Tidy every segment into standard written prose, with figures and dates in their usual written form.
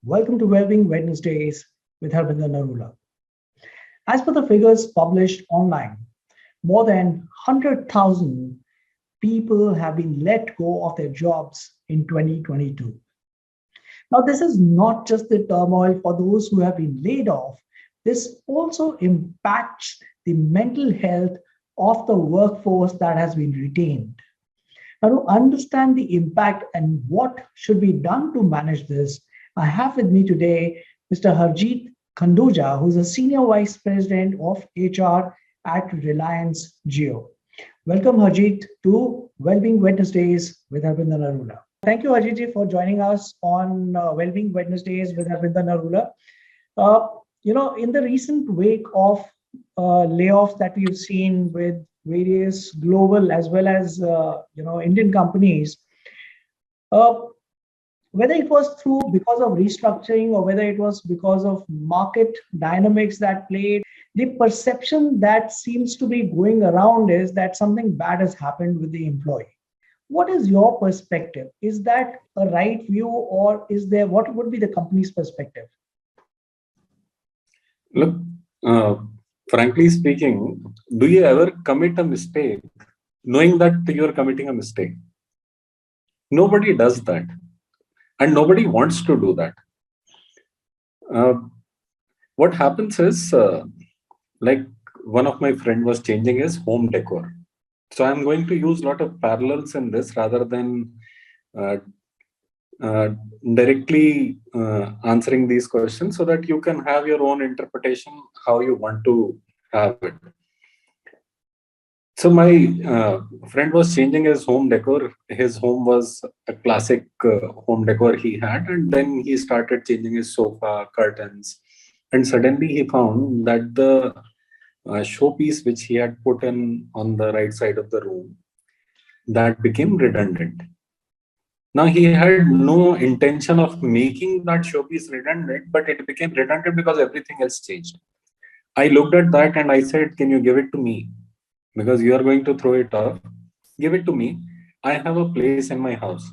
Welcome to Wellbeing Wednesdays with Harbinder Narula. As per the figures published online, more than 100,000 people have been let go of their jobs in 2022. Now, this is not just the turmoil for those who have been laid off, this also impacts the mental health of the workforce that has been retained. Now, to understand the impact and what should be done to manage this, I have with me today Mr. Harjeet Khanduja, who's a Senior Vice President of HR at Reliance Jio. Welcome, Harjeet, to Wellbeing Wednesdays with Harbinder Narula. Thank you, Harjeet, for joining us on Wellbeing Wednesdays with Harbinder Narula. Uh, in the recent wake of layoffs that we've seen with various global as well as Indian companies, uh, whether it was through because of restructuring or whether it was because of market dynamics that played, the perception that seems to be going around is that something bad has happened with the employee. What is your perspective? Is that a right view, or is there what would be the company's perspective? Look, uh, frankly speaking, do you ever commit a mistake knowing that you are committing a mistake? Nobody does that, and nobody wants to do that. Uh, what happens is, like one of my friend was changing his home decor. So I'm going to use a lot of parallels in this rather than uh, uh, directly answering these questions, so that you can have your own interpretation how you want to have it. So my friend was changing his home decor. His home was a classic home decor he had, and then he started changing his sofa, curtains, and suddenly he found that the showpiece which he had put in on the right side of the room, that became redundant. Now he had no intention of making that showpiece redundant, but it became redundant because everything else changed. I looked at that and I said, "Can you give it to me? Because you are going to throw it off. Give it to me. I have a place in my house."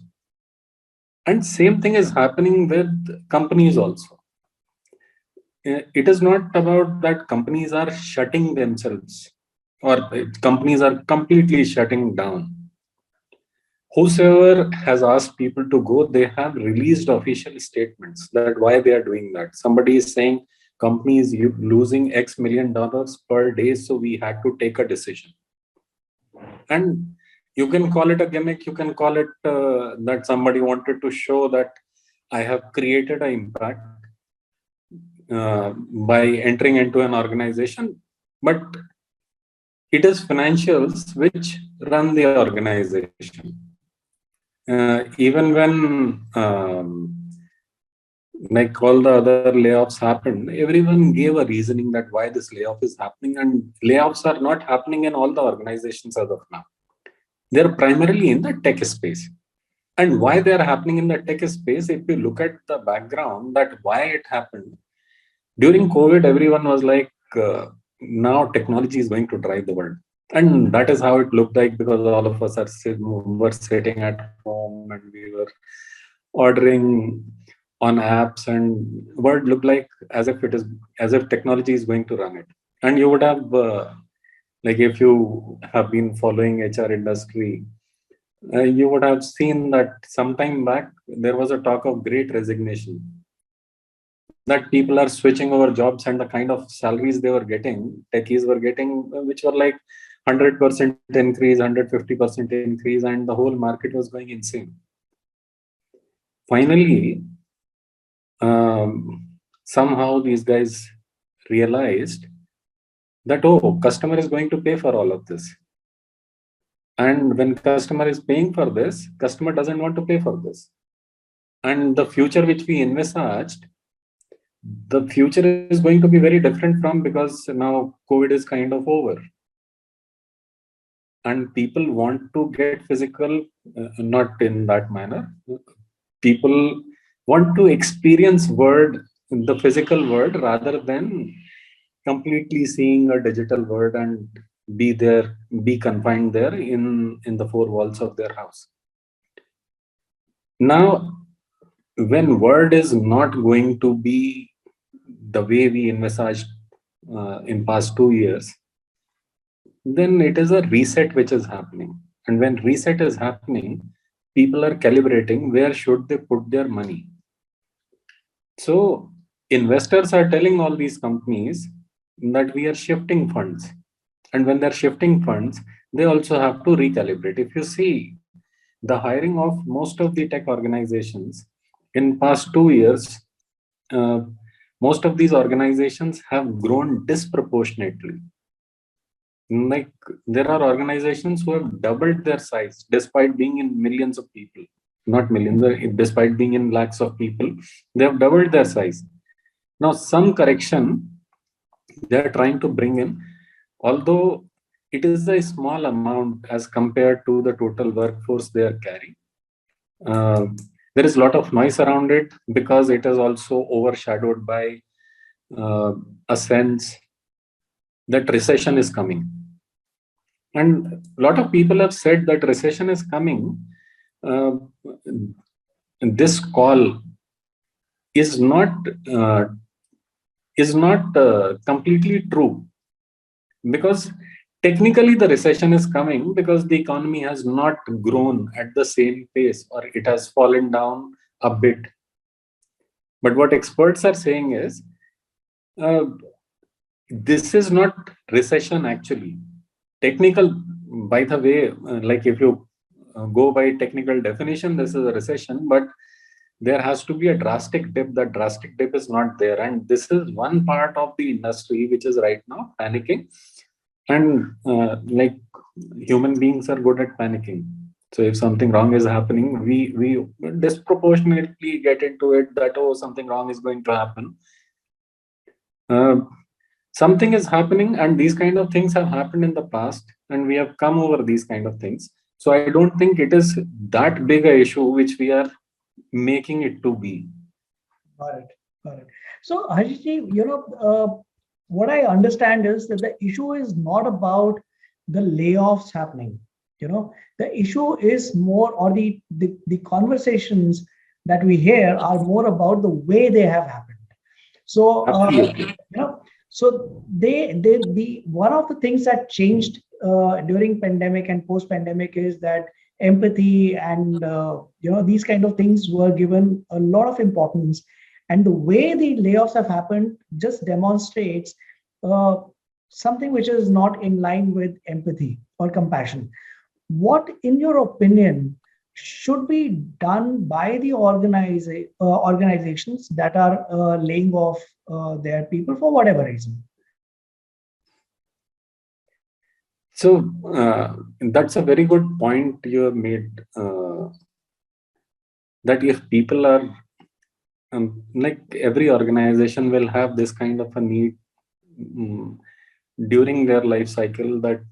And same thing is happening with companies also. It is not about that companies are shutting themselves or companies are completely shutting down. Whosoever has asked people to go, they have released official statements that why they are doing that. Somebody is saying company is losing X million dollars per day, so we had to take a decision. And you can call it a gimmick, you can call it that somebody wanted to show that I have created an impact by entering into an organization, but it is financials which run the organization. Even when like all the other layoffs happened, everyone gave a reasoning that why this layoff is happening, and layoffs are not happening in all the organizations as of now. They're primarily in the tech space. And why they're happening in the tech space, if you look at the background, that why it happened, during COVID, everyone was like, now technology is going to drive the world. And that is how it looked like, because all of us were sitting at home and we were ordering on apps, and world looked like as if technology is going to run it. And you would have, like if you have been following HR industry, you would have seen that sometime back there was a talk of great resignation, that people are switching over jobs, and the kind of salaries they were getting, techies were getting, which were like 100% increase, 150% increase, and the whole market was going insane. Finally, somehow these guys realized that, oh, customer is going to pay for all of this. And when customer is paying for this, customer doesn't want to pay for this. And the future which we envisaged, the future is going to be very different from, because now COVID is kind of over. And people want to get physical, not in that manner. People want to experience the physical world, rather than completely seeing a digital world and be confined there in the four walls of their house. Now, when world is not going to be the way we envisaged in past 2 years, then it is a reset which is happening. And when reset is happening, people are calibrating where should they put their money. So investors are telling all these companies that we are shifting funds. And when they're shifting funds, they also have to recalibrate. If you see the hiring of most of the tech organizations in past 2 years, uh, most of these organizations have grown disproportionately. Like there are organizations who have doubled their size despite being in millions of people, not millions, despite being in lakhs of people, they have doubled their size. Now, some correction they are trying to bring in, although it is a small amount as compared to the total workforce they are carrying. Uh, there is a lot of noise around it because it is also overshadowed by uh, a sense that recession is coming. And a lot of people have said that recession is coming. Uh, this call is not uh, completely true, because technically the recession is coming because the economy has not grown at the same pace, or it has fallen down a bit. But what experts are saying is uh, this is not recession actually. Technical, by the way, like if you go by technical definition, this is a recession, but there has to be a drastic dip. That drastic dip is not there, and this is one part of the industry which is right now panicking. And like human beings are good at panicking. So if something wrong is happening, we disproportionately get into it that, oh, something wrong is going to happen. uh, Something is happening, and these kind of things have happened in the past, and we have come over these kind of things. So I don't think it is that big a issue which we are making it to be. Got it. Got it. So, Harjeet, what I understand is that the issue is not about the layoffs happening. The issue is more, or the conversations that we hear are more about the way they have happened. So, Absolutely. so the one of the things that changed during pandemic and post pandemic is that empathy and these kind of things were given a lot of importance, and the way the layoffs have happened just demonstrates uh, something which is not in line with empathy or compassion. What, in your opinion, should be done by the organizations that are laying off their people for whatever reason? So that's a very good point you have made. That if people are like every organization will have this kind of a need um, during their life cycle, that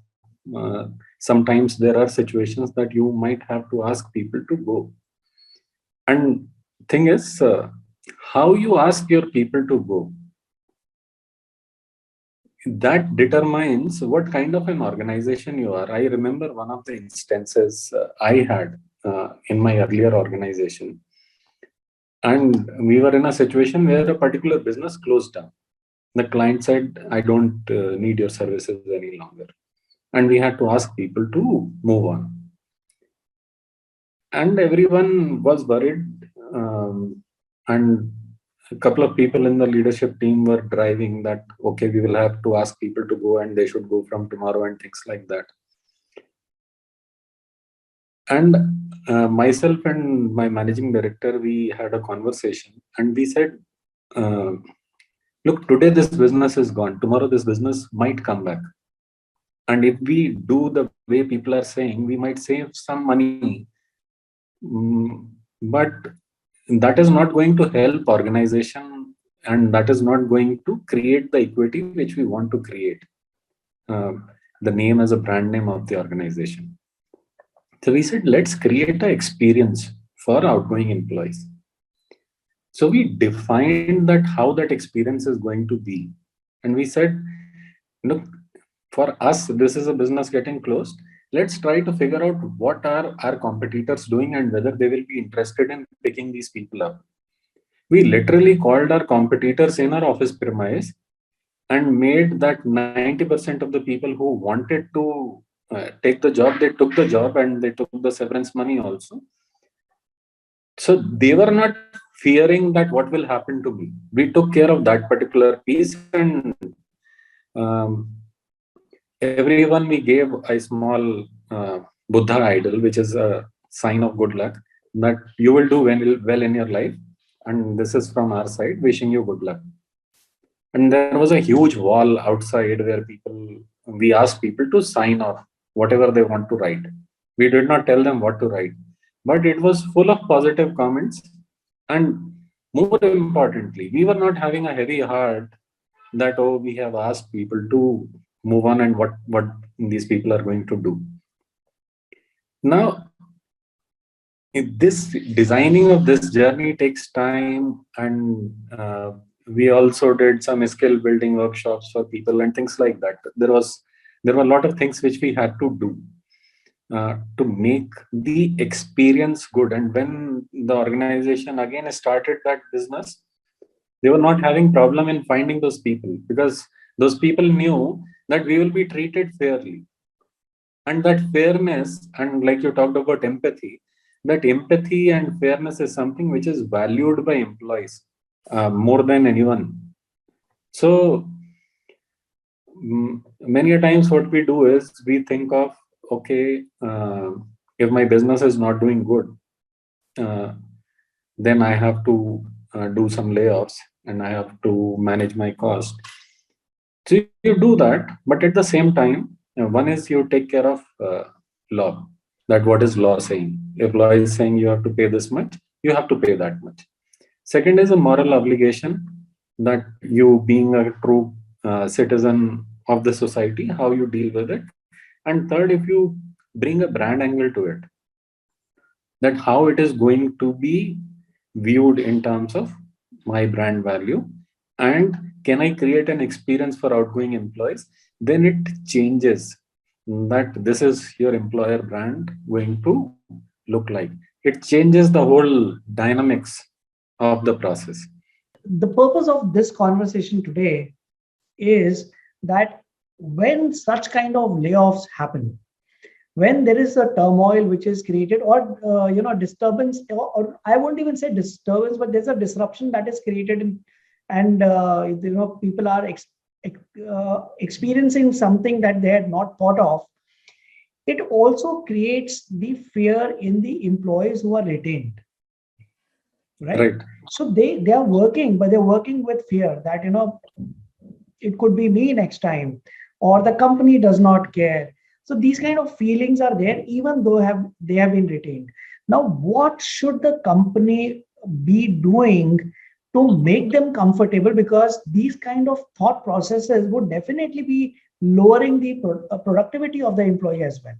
sometimes there are situations that you might have to ask people to go. And thing is, how you ask your people to go, that determines what kind of an organization you are. I remember one of the instances I had in my earlier organization, and we were in a situation where a particular business closed down. The client said, I don't need your services any longer, and we had to ask people to move on. And everyone was worried, and a couple of people in the leadership team were driving that, okay, we will have to ask people to go and they should go from tomorrow and things like that. And myself and my managing director, we had a conversation, and we said, uh, look, today this business is gone, tomorrow this business might come back. And if we do the way people are saying, we might save some money. But that is not going to help organization, and that is not going to create the equity which we want to create, uh, the name as a brand name of the organization. So we said, let's create an experience for outgoing employees. So we defined that how that experience is going to be. And we said, look, for us, this is a business getting closed. Let's try to figure out what are our competitors doing and whether they will be interested in picking these people up. We literally called our competitors in our office premise and made that 90% of the people who wanted to take the job, they took the job and they took the severance money also. So they were not fearing that what will happen to me. We took care of that particular piece, and um, everyone we gave a small Buddha idol, which is a sign of good luck, that you will do well in your life. And this is from our side, wishing you good luck. And there was a huge wall outside where we asked people to sign off whatever they want to write. We did not tell them what to write, but it was full of positive comments. And more importantly, we were not having a heavy heart that, oh, we have asked people to move on and what these people are going to do. Now, this designing of this journey takes time, and we also did some skill building workshops for people and things like that. There were a lot of things which we had to do to make the experience good. And when the organization again started that business, they were not having problem in finding those people, because those people knew that we will be treated fairly. And that fairness, and like you talked about empathy, that empathy and fairness is something which is valued by employees more than anyone. So many a times what we do is we think of, okay, if my business is not doing good, uh, then I have to do some layoffs and I have to manage my cost. So you do that, but at the same time, one is you take care of law, that what is law saying. If law is saying you have to pay this much, you have to pay that much. Second is a moral obligation, that you being a true citizen of the society, how you deal with it. And third, if you bring a brand angle to it, that how it is going to be viewed in terms of my brand value, and can I create an experience for outgoing employees, then it changes that this is your employer brand going to look like. It changes the whole dynamics of the process. The purpose of this conversation today is that when such kind of layoffs happen, when there is a turmoil which is created, or disturbance, or I won't even say disturbance, but there's a disruption that is created and people are experiencing something that they had not thought of, it also creates the fear in the employees who are retained, right? Right. So they are working, but they're working with fear that it could be me next time, or the company does not care. So these kind of feelings are there even though they have been retained. Now what should the company be doing to make them comfortable, because these kind of thought processes would definitely be lowering the productivity of the employee as well.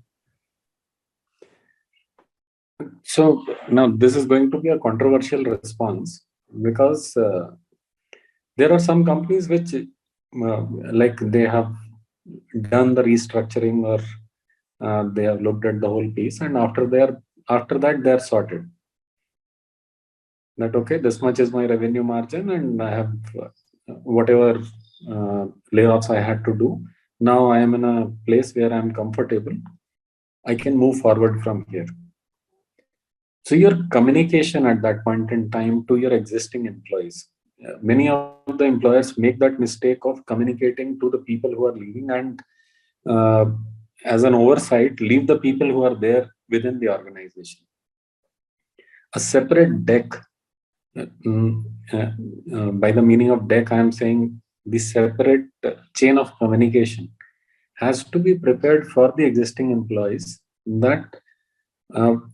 So now this is going to be a controversial response, because there are some companies which like they have done the restructuring, or they have looked at the whole piece, and after that they are sorted, that okay, this much is my revenue margin, and I have whatever layoffs I had to do. Now I am in a place where I'm comfortable, I can move forward from here. So your communication at that point in time to your existing employees, many of the employers make that mistake of communicating to the people who are leaving, and uh, as an oversight leave the people who are there within the organization. A separate deck, by the meaning of deck, I am saying the separate chain of communication has to be prepared for the existing employees, that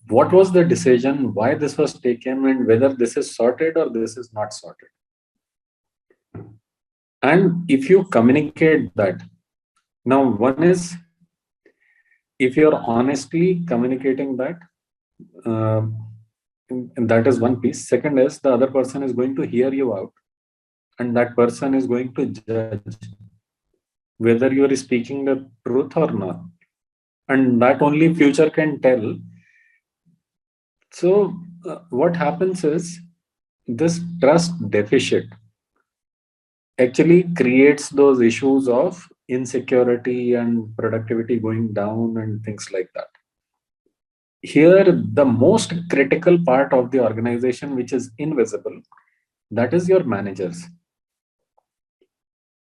what was the decision, why this was taken, and whether this is sorted or this is not sorted. And if you communicate that, now one is, if you're honestly communicating that, uh, and that is one piece. Second is, the other person is going to hear you out, and that person is going to judge whether you are speaking the truth or not, and that only future can tell. So what happens is, this trust deficit actually creates those issues of insecurity and productivity going down and things like that. Here, the most critical part of the organization, which is invisible, that is your managers.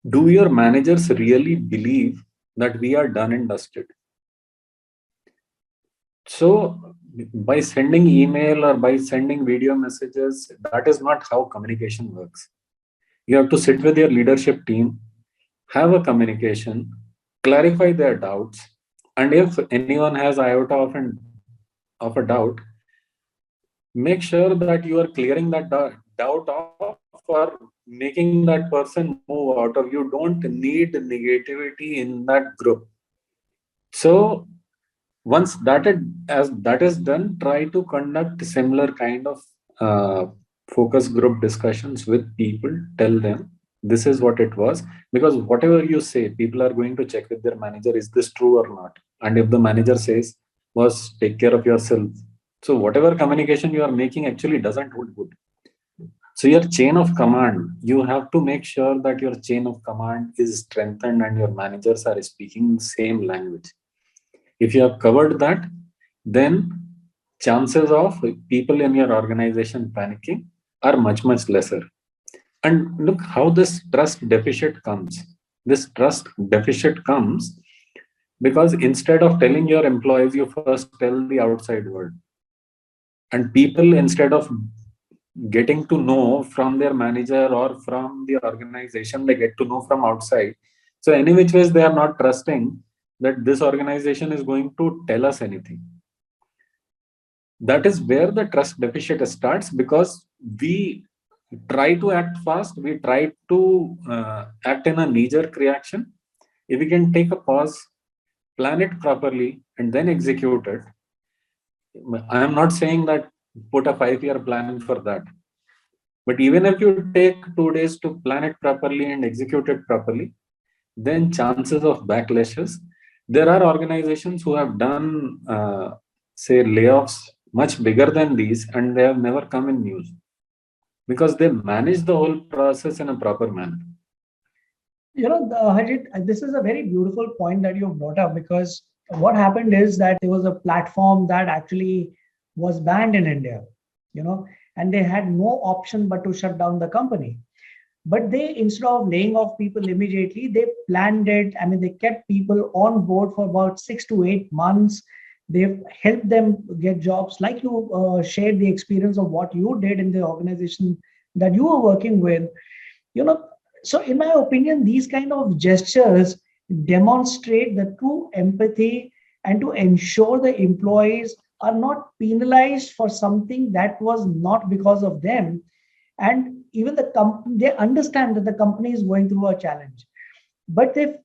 Do your managers really believe that we are done and dusted? So, by sending email or by sending video messages, that is not how communication works. You have to sit with your leadership team, have a communication, clarify their doubts, and if anyone has iota of a doubt, make sure that you are clearing that doubt off or making that person move out of. You don't need negativity in that group. So once as that is done, try to conduct similar kind of uh, focus group discussions with people. Tell them this is what it was, because whatever you say, people are going to check with their manager, is this true or not? And if the manager says, was take care of yourself, so whatever communication you are making actually doesn't hold good. So your chain of command, you have to make sure that your chain of command is strengthened and your managers are speaking the same language. If you have covered that, then chances of people in your organization panicking are much, much lesser. And look how this trust deficit comes. This trust deficit comes because instead of telling your employees, you first tell the outside world. And people, instead of getting to know from their manager or from the organization, they get to know from outside. So any which ways they are not trusting that this organization is going to tell us anything. That is where the trust deficit starts, because we try to act fast, we try to act in a knee-jerk reaction. If we can take a pause, plan it properly, and then execute it. I am not saying that put a 5-year plan for that. But even if you take 2 days to plan it properly and execute it properly, then chances of backlashes. There are organizations who have done, say, layoffs much bigger than these, and they have never come in news because they manage the whole process in a proper manner. Harjeet, this is a very beautiful point that you brought up, because what happened is that there was a platform that actually was banned in India, you know, and they had no option but to shut down the company. But they, instead of laying off people immediately, they planned it. I mean, they kept people on board for about 6 to 8 months. They've helped them get jobs. Like you shared the experience of what you did in the organization that you were working with. You know, so in my opinion, these kind of gestures demonstrate the true empathy, and to ensure the employees are not penalized for something that was not because of them. And even the company, they understand that the company is going through a challenge, but they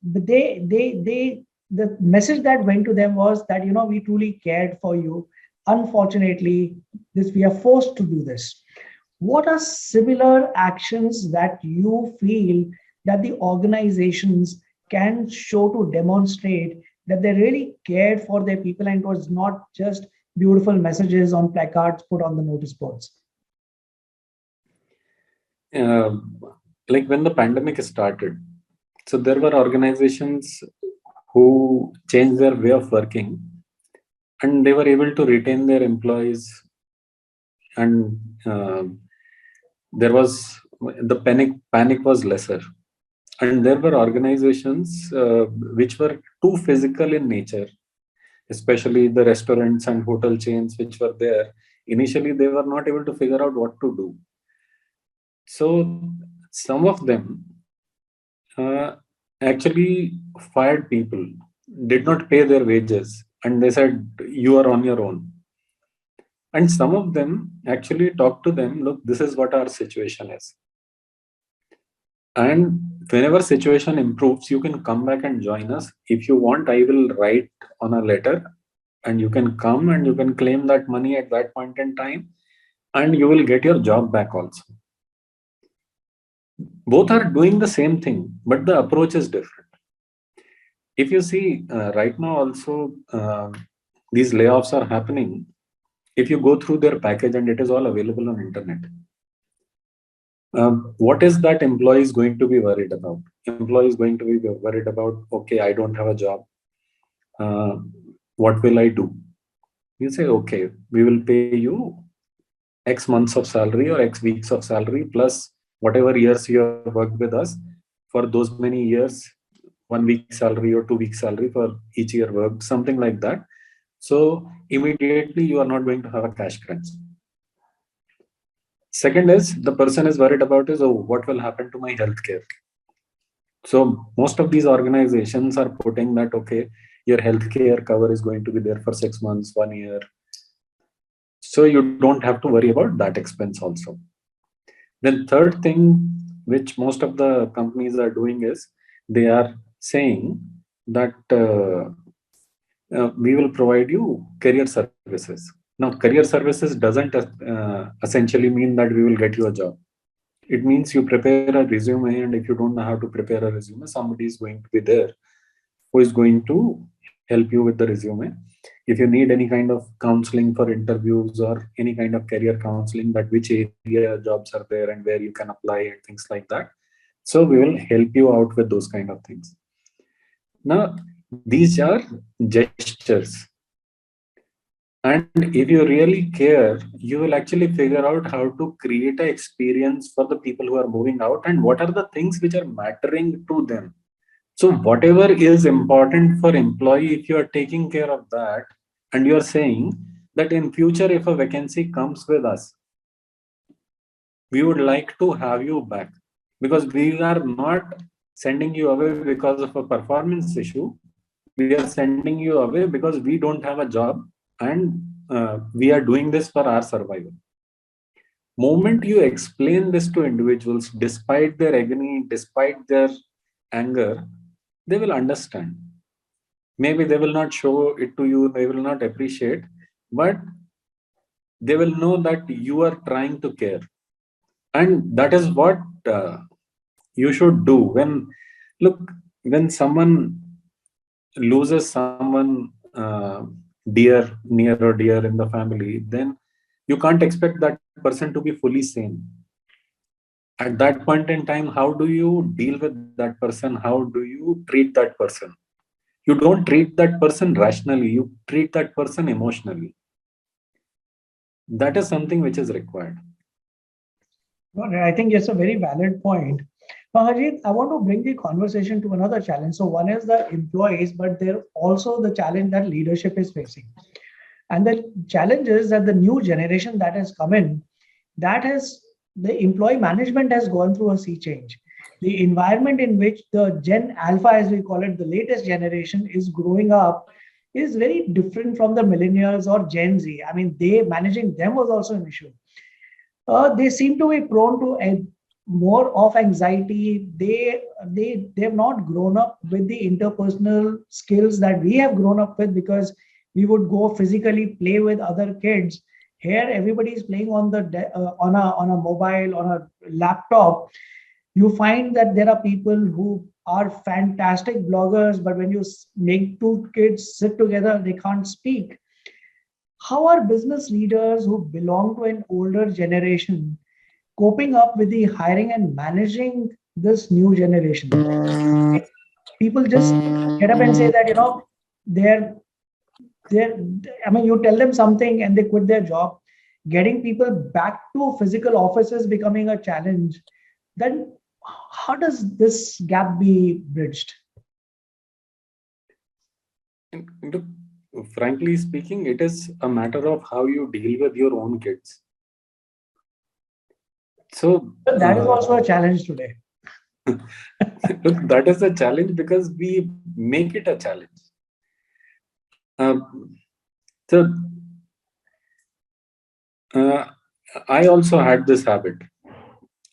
the message that went to them was that, we truly cared for you. Unfortunately, this we are forced to do this. What are similar actions that you feel that the organizations can show to demonstrate that they really cared for their people, and it was not just beautiful messages on placards put on the notice boards? Uh, like when the pandemic started, so there were organizations who changed their way of working, and they were able to retain their employees, and there was the panic was lesser. And there were organizations which were too physical in nature, especially the restaurants and hotel chains which were there. Initially they were not able to figure out what to do, so some of them uh, actually fired people, did not pay their wages, and they said you are on your own. And some of them actually talked to them, look, this is what our situation is, and whenever situation improves, you can come back and join us. If you want, I will write on a letter, and you can come and you can claim that money at that point in time, and you will get your job back also. Both are doing the same thing, but the approach is different. If you see right now also, these layoffs are happening. If you go through their package, and it is all available on internet, What is that employee is going to be worried about? Employee is going to be worried about, okay, I don't have a job. Uh, what will I do? You say, okay, we will pay you X months of salary or X weeks of salary plus whatever years you have worked with us. For those many years, 1 week salary or 2 week salary for each year worked, something like that. So immediately you are not going to have a cash crunch. Second is the person is worried about is, oh, what will happen to my healthcare? So most of these organizations are putting that, okay, your healthcare cover is going to be there for 6 months, 1 year. So you don't have to worry about that expense also. Then third thing, which most of the companies are doing is they are saying that we will provide you career services. Now, career services doesn't essentially mean that we will get you a job. It means you prepare a resume, and if you don't know how to prepare a resume, somebody is going to be there who is going to help you with the resume. If you need any kind of counseling for interviews or any kind of career counseling, that which area jobs are there and where you can apply and things like that. So we will help you out with those kind of things. Now, these are gestures. And if you really care, you will actually figure out how to create an experience for the people who are moving out and what are the things which are mattering to them. So whatever is important for employee, if you are taking care of that and you are saying that in future, if a vacancy comes with us, we would like to have you back because we are not sending you away because of a performance issue. We are sending you away because we don't have a job and we are doing this for our survival. Moment you explain this to individuals, despite their agony, despite their anger, they will understand. Maybe they will not show it to you, they will not appreciate, but they will know that you are trying to care. And that is what you should do. Look, when someone loses someone near or dear in the family, then you can't expect that person to be fully sane. At that point in time, how do you deal with that person? How do you treat that person? You don't treat that person rationally, you treat that person emotionally. That is something which is required. Well, I think it's a very valid point. Now, Harjeet, I want to bring the conversation to another challenge. So one is the employees, but there also the challenge that leadership is facing. And the challenge is that the new generation that has come in, that has the employee management has gone through a sea change. The environment in which the Gen Alpha, as we call it, the latest generation is growing up is very different from the millennials or Gen Z. I mean, they managing them was also an issue. They seem to be prone to more of anxiety. They have not grown up with the interpersonal skills that we have grown up with, because we would go physically play with other kids. Here everybody is playing on the on a mobile, on a laptop. You find that there are people who are fantastic bloggers, but when you make two kids sit together, they can't speak. How are business leaders who belong to an older generation coping up with the hiring and managing this new generation? People just get up and say that, they're they're I mean, you tell them something and they quit their job. Getting people back to physical offices becoming a challenge. Then how does this gap be bridged? And look, frankly speaking, it is a matter of how you deal with your own kids. So But that is also a challenge today. look, that is a challenge because we make it a challenge. So I also had this habit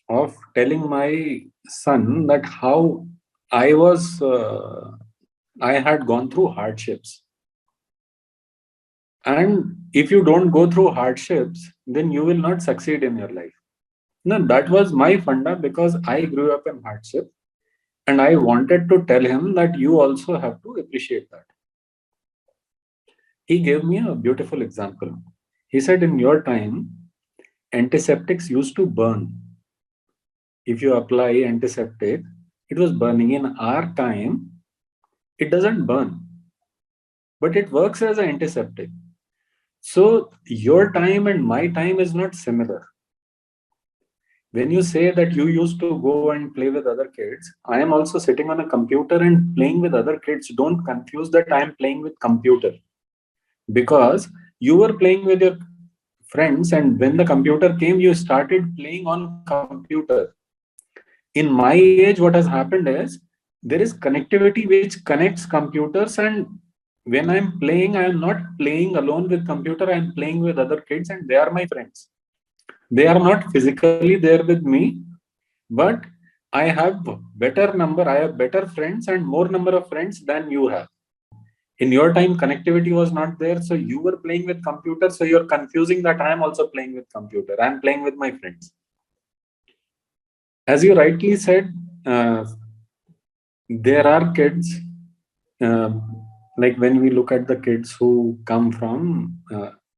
of telling my son that how I was, I had gone through hardships. And if you don't go through hardships, then you will not succeed in your life. No, that was my funda because I grew up in hardship. And I wanted to tell him that you also have to appreciate that. He gave me a beautiful example. He said, in your time, antiseptics used to burn. if you apply antiseptic, it was burning. In our time, it doesn't burn, but it works as an antiseptic. So your time and my time is not similar. When you say that you used to go and play with other kids, I am also sitting on a computer and playing with other kids. Don't confuse that I am playing with computer, because you were playing with your friends, and when the computer came, you started playing on computer. In my age, what has happened is there is connectivity which connects computers, and when I'm playing, I am not playing alone with computer, I am playing with other kids, and they are my friends. They are not physically there with me, but I have I have better friends and more number of friends than you have. In your time, connectivity was not there, so you were playing with computer, so you're confusing that I am also playing with computer. I'm playing with my friends. As you rightly said, there are kids, uh, like when we look at the kids who come from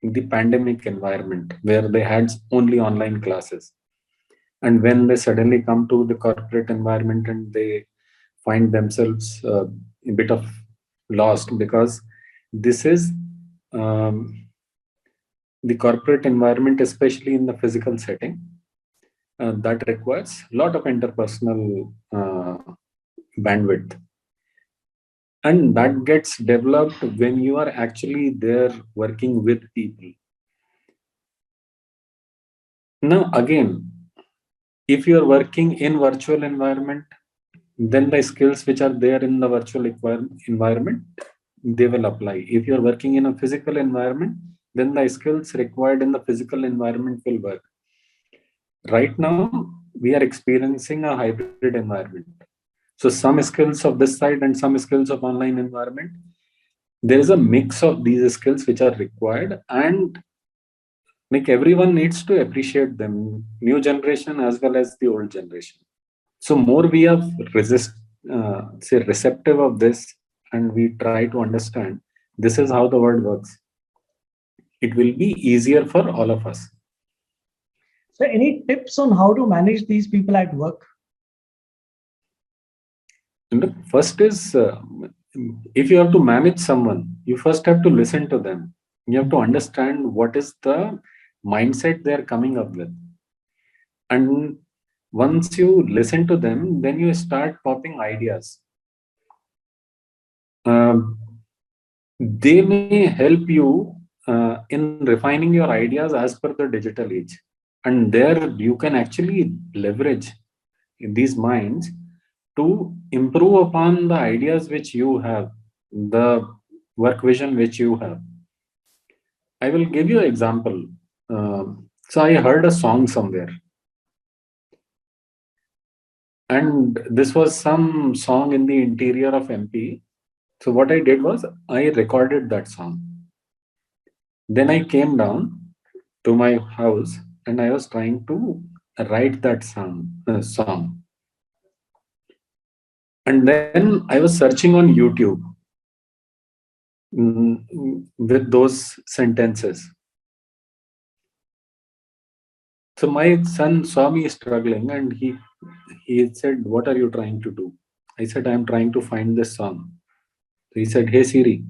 the pandemic environment where they had only online classes, and when they suddenly come to the corporate environment and they find themselves a bit of lost, because this is um, the corporate environment, especially in the physical setting, that requires a lot of interpersonal bandwidth, and that gets developed when you are actually there working with people. Now again, if you are working in virtual environment, then the skills which are there in the virtual environment, they will apply. If you are working in a physical environment, then the skills required in the physical environment will work. Right now we are experiencing a hybrid environment, so some skills of this side and some skills of online environment. There is a mix of these skills which are required, and like everyone needs to appreciate them, new generation as well as the old generation. So more we are say receptive of this, and we try to understand this is how the world works, it will be easier for all of us. So, any tips on how to manage these people at work? And the first is, if you have to manage someone, you first have to listen to them. You have to understand what is the mindset they are coming up with. And once you listen to them, then you start popping ideas. Um, they may help you in refining your ideas as per the digital age. And there you can actually leverage these minds to improve upon the ideas which you have, the work vision which you have. I will give you an example. So I heard a song somewhere, and this was some song in the interior of MP. So what I did was I recorded that song. Then I came down to my house and I was trying to write that song. And then I was searching on YouTube, with those sentences. So my son saw me struggling, and he said, "What are you trying to do?" I said, "I'm trying to find this song." So he said, "Hey Siri,"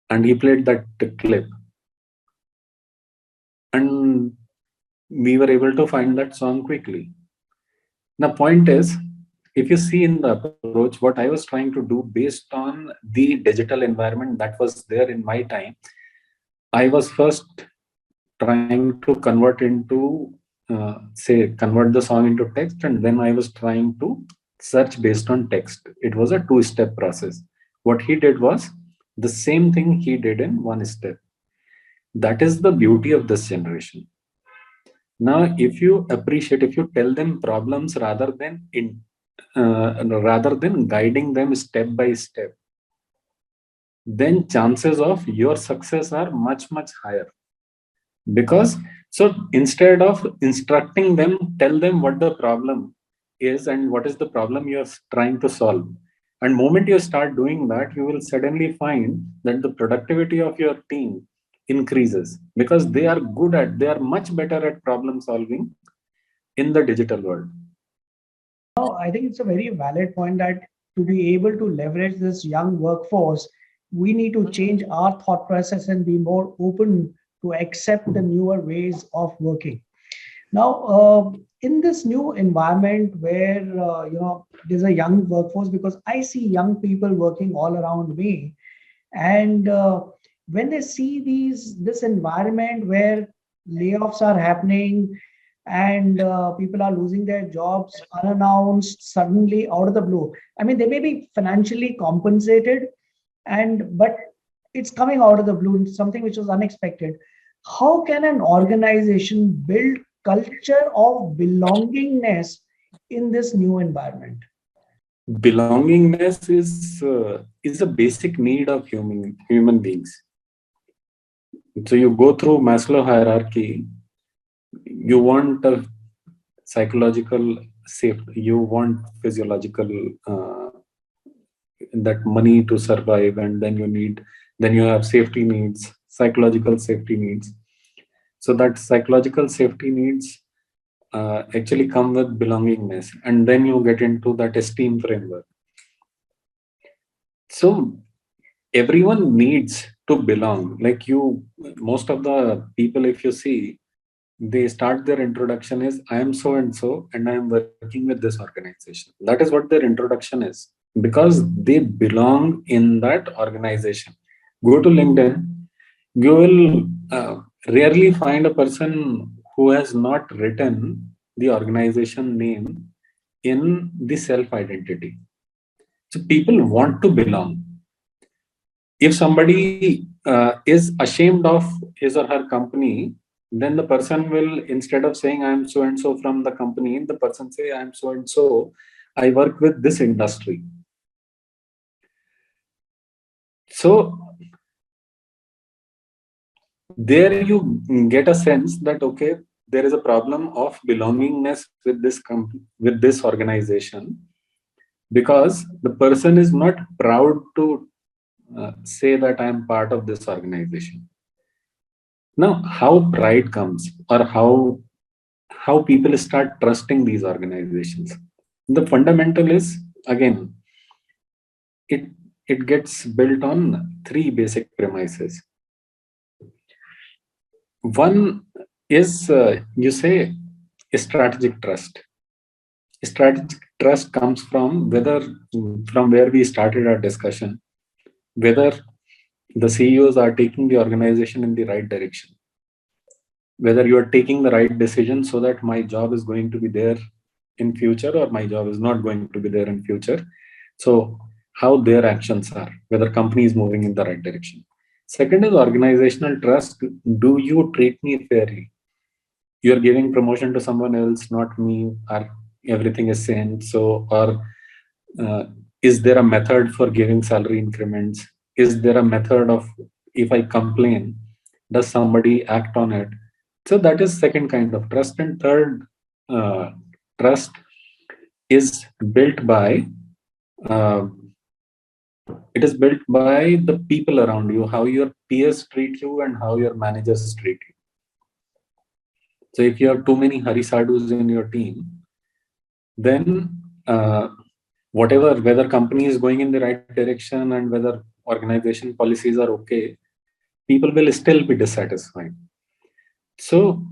and he played that clip, and we were able to find that song quickly. The point is, if you see in the approach, what I was trying to do based on the digital environment that was there in my time, I was first trying to convert into, convert the song into text, and then I was trying to search based on text. It was a two-step process. What he did was the same thing he did in one step. That is the beauty of this generation. Now, if you appreciate, if you tell them problems rather than guiding them step by step, then chances of your success are much higher. Because so instead of instructing them, tell them what the problem is and what is the problem you are trying to solve. And moment you start doing that, you will suddenly find that the productivity of your team increases, because they are much better at problem solving in the digital world. I think it's a very valid point that to be able to leverage this young workforce, we need to change our thought process and be more open to accept the newer ways of working. Now, in this new environment where there's a young workforce, because I see young people working all around me, and when they see this environment where layoffs are happening and people are losing their jobs unannounced suddenly out of the blue. I mean, they may be financially compensated, and but it's coming out of the blue, something which was unexpected. How can an organization build culture of belongingness in this new environment? Belongingness is a basic need of human beings. So you go through Maslow hierarchy. You want a psychological safety. You want physiological that money to survive, and then you have safety needs, psychological safety needs. So that psychological safety needs actually come with belongingness, and then you get into that esteem framework. So everyone needs to belong. Like most of the people, if you see, they start their introduction is I am so and so, and I am working with this organization. That is what their introduction is, because they belong in that organization. Go to LinkedIn, you will rarely find a person who has not written the organization name in the self identity. So people want to belong. If somebody is ashamed of his or her company, then the person will, instead of saying I am so and so from the company, the person say I am so and so, I work with this industry. So there you get a sense that okay, there is a problem of belongingness with this with this organization, because the person is not proud to say that I am part of this organization. Now, how pride comes, or how people start trusting these organizations. The fundamental is, again, it it gets built on three basic premises. One is you say strategic trust. Strategic trust comes from from where we started our discussion, whether the CEOs are taking the organization in the right direction, whether you are taking the right decision so that my job is going to be there in future or my job is not going to be there in future. So how their actions are, whether company is moving in the right direction. Second is organizational trust. Do you treat me fairly? You're giving promotion to someone else, not me, or everything is same. So, or is there a method for giving salary increments? Is there a method of, if I complain, does somebody act on it? So that is second kind of trust. And third, trust is built by uh, it is built by the people around you, how your peers treat you and how your managers treat you. So if you have too many harisadus in your team, then whatever, whether company is going in the right direction and whether organization policies are okay, people will still be dissatisfied. So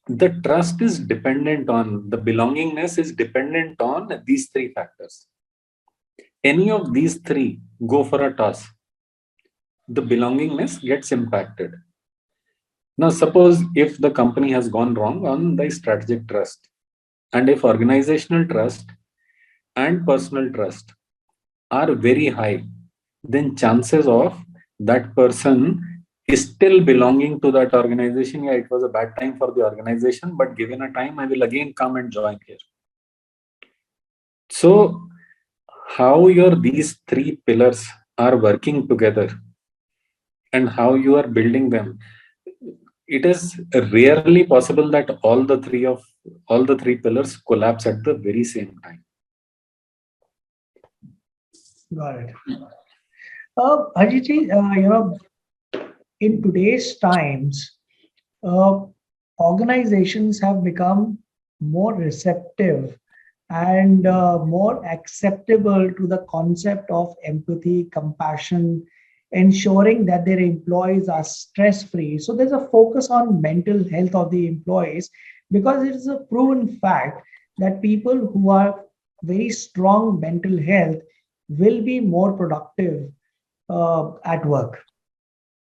the trust is dependent on, the belongingness is dependent on these three factors. Any of these three go for a toss, the belongingness gets impacted. Now, suppose if the company has gone wrong on the strategic trust, and if organizational trust and personal trust are very high, then chances of that person is still belonging to that organization. Yeah, it was a bad time for the organization, but given a time, I will again come and join here. So, how these three pillars are working together and how you are building them, it is rarely possible that all the three pillars collapse at the very same time. Got it. Harjeet ji, in today's times, uh, organizations have become more receptive and more acceptable to the concept of empathy, compassion, ensuring that their employees are stress free. So there's a focus on mental health of the employees because it is a proven fact that people who are very strong mental health will be more productive at work,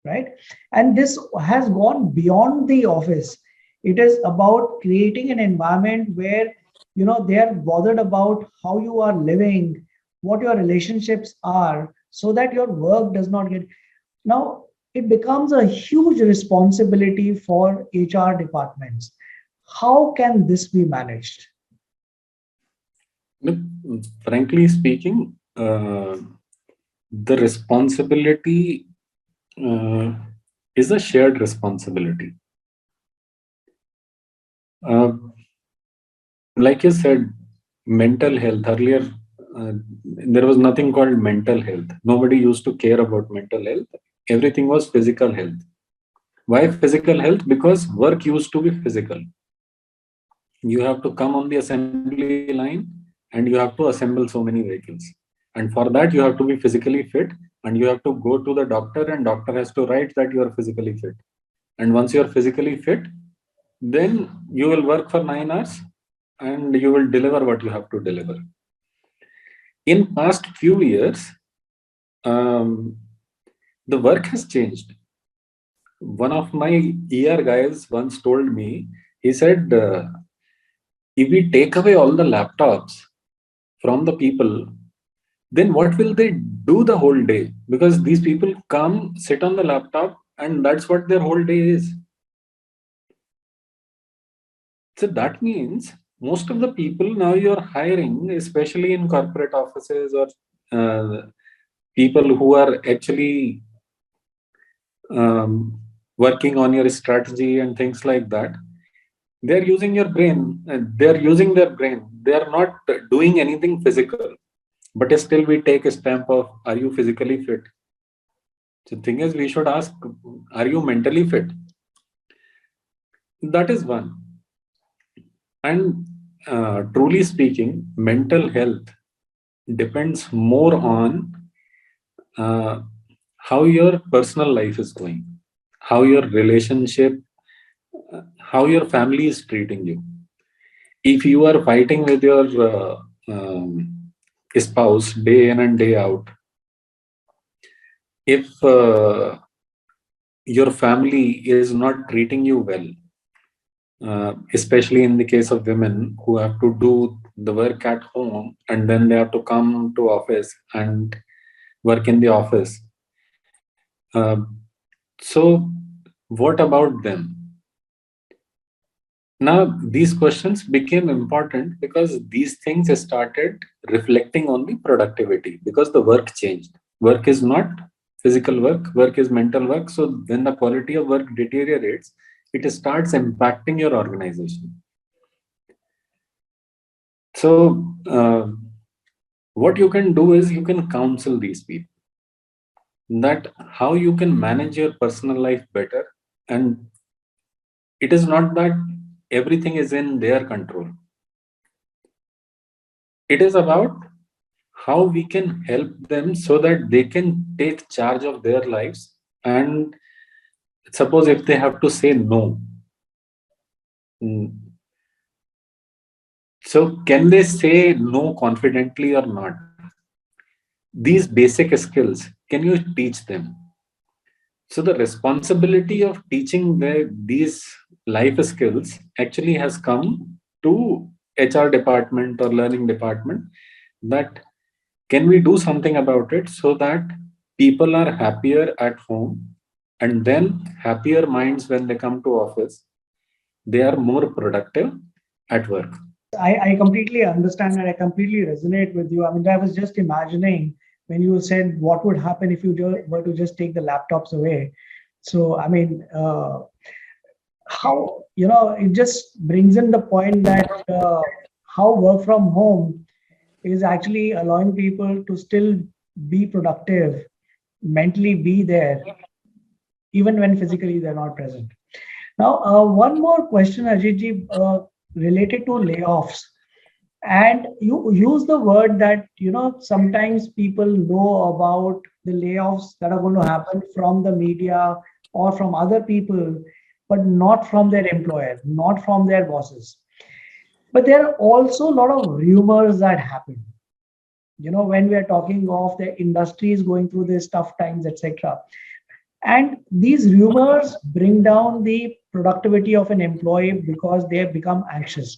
right? And this has gone beyond the office. It is about creating an environment where they are bothered about how you are living, what your relationships are, so that your work does not get. Now it becomes a huge responsibility for HR departments. How can this be managed? Look, frankly speaking, the responsibility is a shared responsibility. Uh, like you said, mental health earlier, there was nothing called mental health. Nobody used to care about mental health. Everything was physical health. Why physical health? Because work used to be physical. You have to come on the assembly line and you have to assemble so many vehicles. And for that, you have to be physically fit and you have to go to the doctor, and doctor has to write that you are physically fit. And once you are physically fit, then you will work for 9 hours and you will deliver what you have to deliver. In past few years, um, the work has changed. One of my ER guys once told me, he said, if we take away all the laptops from the people, then what will they do the whole day? Because these people come, sit on the laptop, and that's what their whole day is. So that means most of the people now you're hiring, especially in corporate offices or people who are actually working on your strategy and things like that, they're using your brain. They're using their brain. They are not doing anything physical. But still, we take a stamp of, are you physically fit? The thing is, we should ask, are you mentally fit? That is one. And truly speaking, mental health depends more on uh, how your personal life is going, how your relationship, how your family is treating you. If you are fighting with your spouse day in and day out, if your family is not treating you well, especially in the case of women who have to do the work at home and then they have to come to office and work in the office. So what about them? Now, these questions became important because these things started reflecting on the productivity because the work changed. Work is not physical work, work is mental work. So, when the quality of work deteriorates, it starts impacting your organization. So, what you can do is you can counsel these people that how you can manage your personal life better. And it is not that everything is in their control. It is about how we can help them so that they can take charge of their lives. And suppose if they have to say no, mm, so can they say no confidently or not? These basic skills, can you teach them? So the responsibility of teaching these life skills actually has come to HR department or learning department, that can we do something about it so that people are happier at home and then happier minds when they come to office, they are more productive at work. I completely understand and I completely resonate with you. I mean, I was just imagining when you said what would happen if you were to just take the laptops away. So, I mean, how, it just brings in the point that how work from home is actually allowing people to still be productive, mentally be there, even when physically they're not present. Now, one more question, Ajit ji, related to layoffs. And you use the word that, sometimes people know about the layoffs that are going to happen from the media or from other people, but not from their employer, not from their bosses. But there are also a lot of rumors that happen. When we are talking of the industries going through these tough times, etc. And these rumors bring down the productivity of an employee because they have become anxious.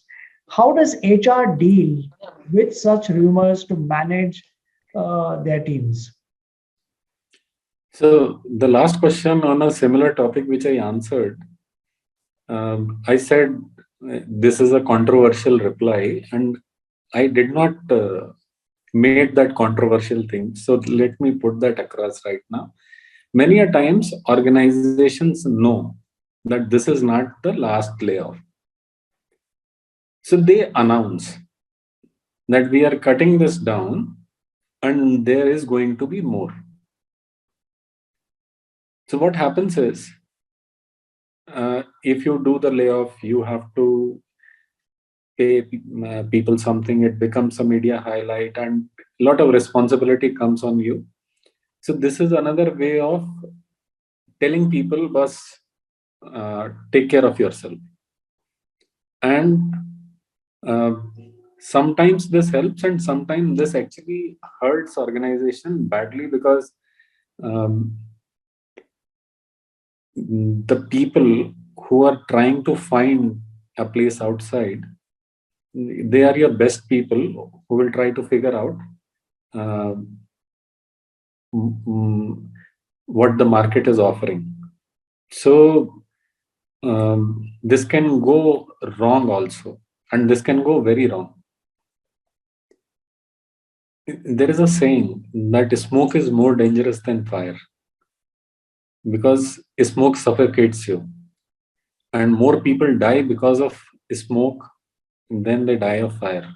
How does HR deal with such rumors to manage their teams? So the last question on a similar topic, which I answered, I said this is a controversial reply, and I did not made that controversial thing. So let me put that across right now. Many a times, organizations know that this is not the last layoff, so they announce that we are cutting this down, and there is going to be more. So what happens is, if you do the layoff, you have to pay people something. It becomes a media highlight, and a lot of responsibility comes on you. So this is another way of telling people, "Bus, take care of yourself." And uh, sometimes this helps, and sometimes this actually hurts organization badly, because um, the people who are trying to find a place outside, they are your best people who will try to figure out uh, mm, what the market is offering. So this can go wrong also, and this can go very wrong. There is a saying that smoke is more dangerous than fire, because smoke suffocates you, and more people die because of smoke than they die of fire.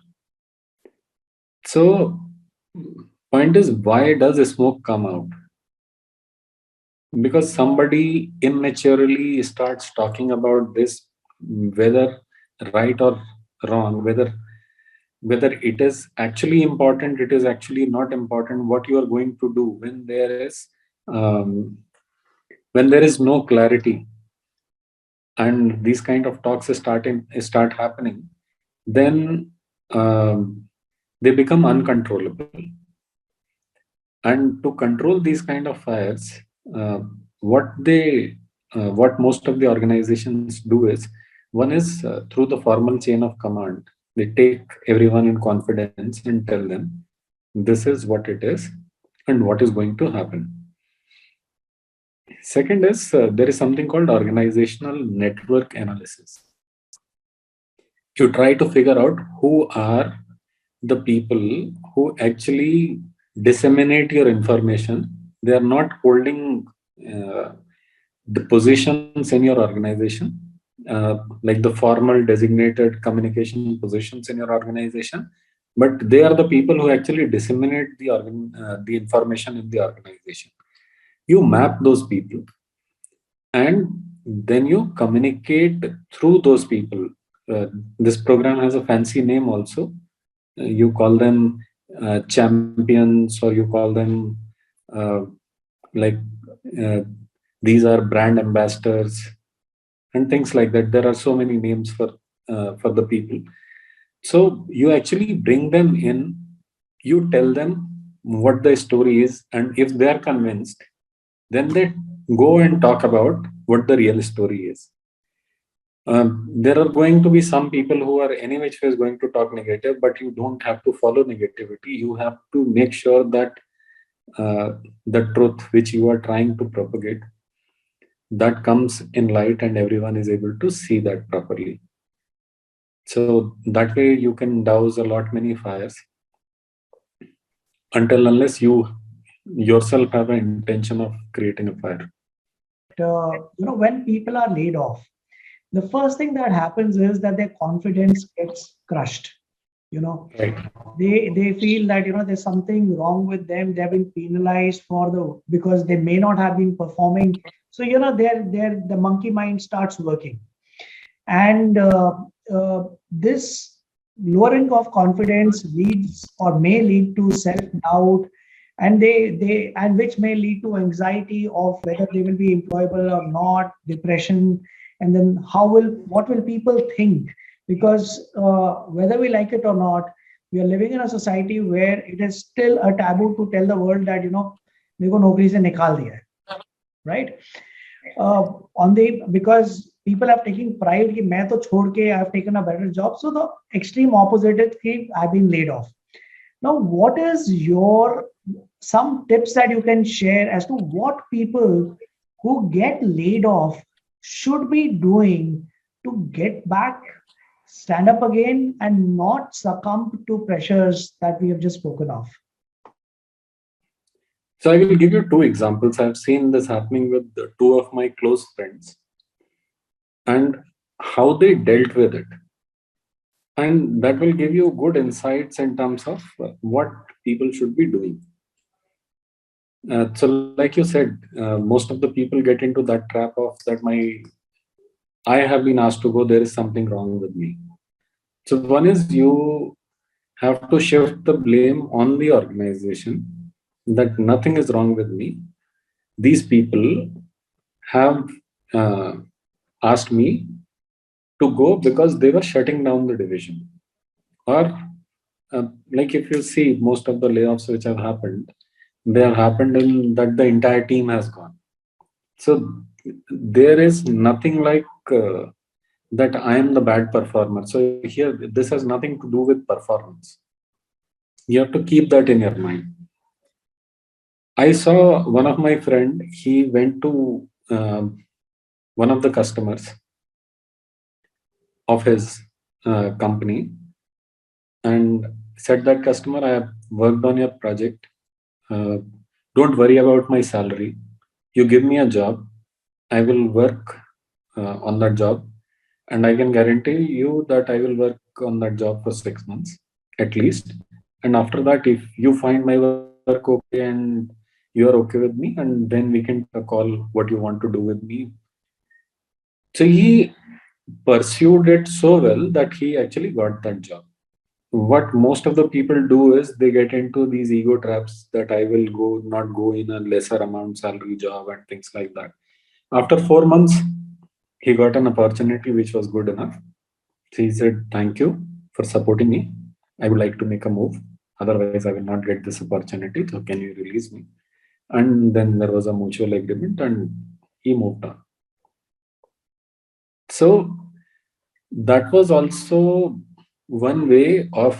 So point is, why does smoke come out? Because somebody immaturely starts talking about this, whether right or wrong, whether it is actually important, it is actually not important, what you are going to do um, when there is no clarity, and these kind of talks start happening, then they become uncontrollable. And to control these kind of fires, uh, what they what most of the organizations do is, one is through the formal chain of command, they take everyone in confidence and tell them this is what it is and what is going to happen. Second is, there is something called organizational network analysis. You try to figure out who are the people who actually disseminate your information. They are not holding uh, the positions in your organization, like the formal designated communication positions in your organization, but they are the people who actually disseminate the information in the organization. You map those people, and then you communicate through those people. This program has a fancy name also. You call them champions, or you call them uh, like uh, these are brand ambassadors and things like that. There are so many names for the people. So you actually bring them in, you tell them what the story is, and if they are convinced, then they go and talk about what the real story is. There are going to be some people who are any which way is going to talk negative, but you don't have to follow negativity. You have to make sure that the truth which you are trying to propagate, that comes in light and everyone is able to see that properly. So that way you can douse a lot many fires, until unless you yourself have an intention of creating a fire. When people are laid off, the first thing that happens is that their confidence gets crushed. You know, Right. they feel that there's something wrong with them. They've been penalized for the because they may not have been performing So there the monkey mind starts working, and this lowering of confidence leads or may lead to self doubt, and which may lead to anxiety of whether they will be employable or not, depression, and then what will people think, because whether we like it or not, we are living in a society where it is still a taboo to tell the world that मेरे को नौकरी से निकाल दिया है, right? On the Because people have taken pride कि मैं तो छोड़ के I have taken a better job. So the extreme opposite is कि I've been laid off. Now, what is your some tips that you can share as to what people who get laid off should be doing to get back, stand up again, and not succumb to pressures that we have just spoken of? So I will give you two examples. I've seen this happening with two of my close friends and how they dealt with it. And that will give you good insights in terms of what people should be doing. So like you said, most of the people get into that trap of that I have been asked to go, there is something wrong with me. So one is you have to shift the blame on the organization that nothing is wrong with me. These people have asked me to go because they were shutting down the division. Or like if you see most of the layoffs which have happened, they have happened in that the entire team has gone. So there is nothing like that I am the bad performer. So here, this has nothing to do with performance. You have to keep that in your mind. I saw one of my friend, he went to one of the customers of his company and said that customer, I have worked on your project. Don't worry about my salary. You give me a job, I will work on that job, and I can guarantee you that I will work on that job for 6 months at least. And after that, if you find my work okay and you are okay with me, and then we can call what you want to do with me. So he pursued it so well that he actually got that job. What most of the people do is they get into these ego traps that I will not go in a lesser amount salary job and things like that. After 4 months, he got an opportunity which was good enough. So he said, thank you for supporting me. I would like to make a move. Otherwise, I will not get this opportunity. So can you release me? And then there was a mutual agreement and he moved on. So that was also one way of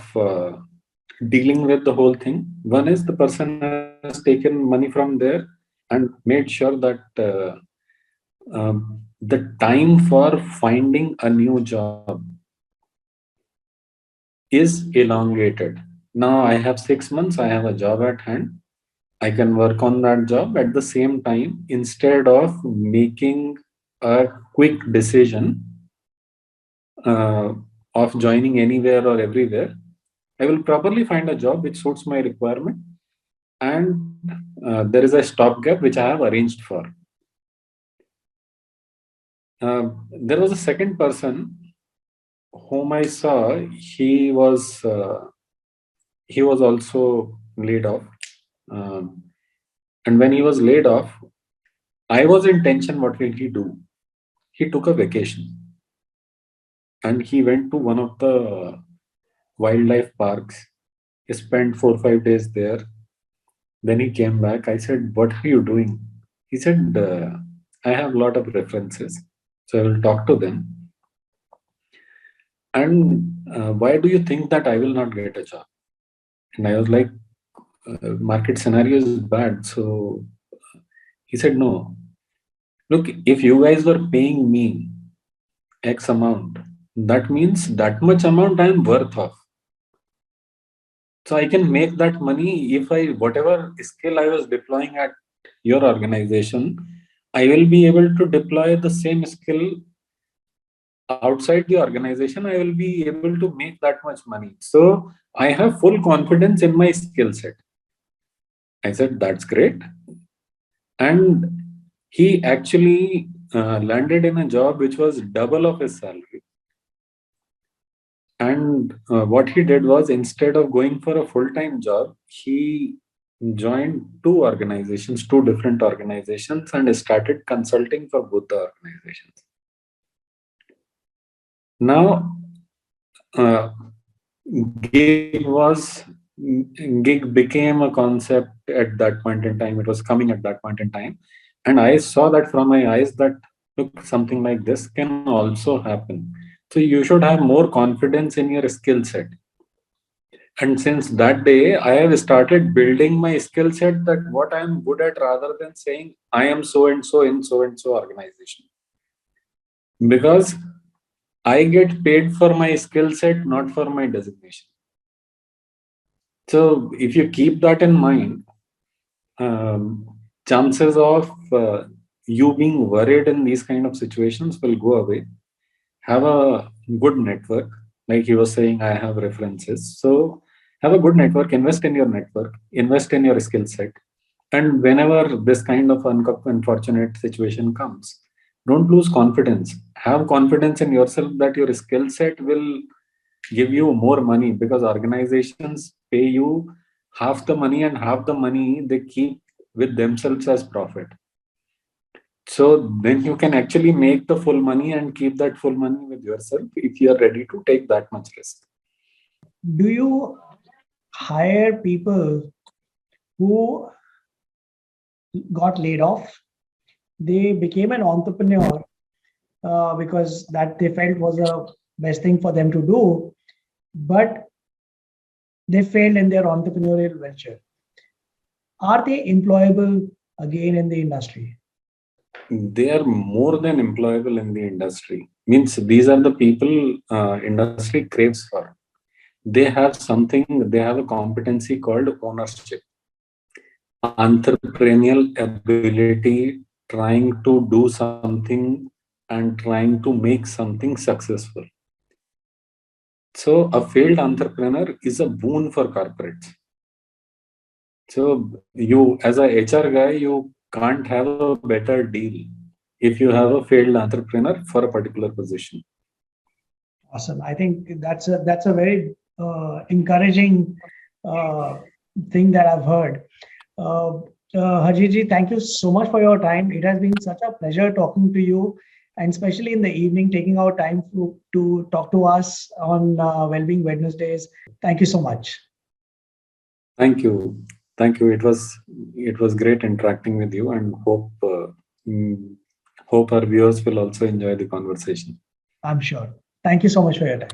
dealing with the whole thing. One is the person has taken money from there and made sure that the time for finding a new job is elongated. Now I have 6 months, I have a job at hand. I can work on that job at the same time instead of making a quick decision of joining anywhere or everywhere. I will properly find a job which suits my requirement, and there is a stopgap which I have arranged for. There was a second person whom I saw. He was also laid off, and when he was laid off, I was in tension. What will he do? He took a vacation, and he went to one of the wildlife parks. He spent 4-5 days there. Then he came back. I said, "What are you doing?" He said, "I have a lot of references, so I will talk to them. And why do you think that I will not get a job?" And I was like, "Market scenario is bad." So he said, "No. Look, if you guys were paying me X amount, that means that much amount I am worth of. So I can make that money if whatever skill I was deploying at your organization, I will be able to deploy the same skill outside the organization. I will be able to make that much money. So I have full confidence in my skill set." I said, "That's great." And He actually landed in a job which was double of his salary. And what he did was, instead of going for a full-time job, he joined two different organizations, and started consulting for both the organizations. Now, uh, gig was gig became a concept at that point in time. It was coming at that point in time, and I saw that from my eyes that, look, something like this can also happen. So you should have more confidence in your skill set. And since that day, I have started building my skill set, that what I am good at, rather than saying I am so and so in so and so organization. Because I get paid for my skill set, not for my designation. So if you keep that in mind, chances of you being worried in these kind of situations will go away. Have a good network. Like he was saying, I have references. So have a good network, invest in your network, invest in your skill set. And whenever this kind of unfortunate situation comes, don't lose confidence. Have confidence in yourself that your skill set will give you more money, because organizations pay you half the money, and half the money they keep with themselves as profit. So then you can actually make the full money and keep that full money with yourself if you are ready to take that much risk. Do you hire people who got laid off? They became an entrepreneur because that they felt was the best thing for them to do, but they failed in their entrepreneurial venture. Are they employable again in the industry? They are more than employable in the industry. Means these are the people industry craves for. They have something, they have a competency called ownership, entrepreneurial ability, trying to do something and trying to make something successful. So a failed entrepreneur is a boon for corporates. So you, as a HR guy, you can't have a better deal if you have a failed entrepreneur for a particular position. Awesome. I think that's a very encouraging thing that I've heard. Harjeet, thank you so much for your time. It has been such a pleasure talking to you, and especially in the evening, taking our time to talk to us on Wellbeing Wednesdays. Thank you so much. Thank you. Thank you. It was great interacting with you, and hope our viewers will also enjoy the conversation. I'm sure. Thank you so much for your time.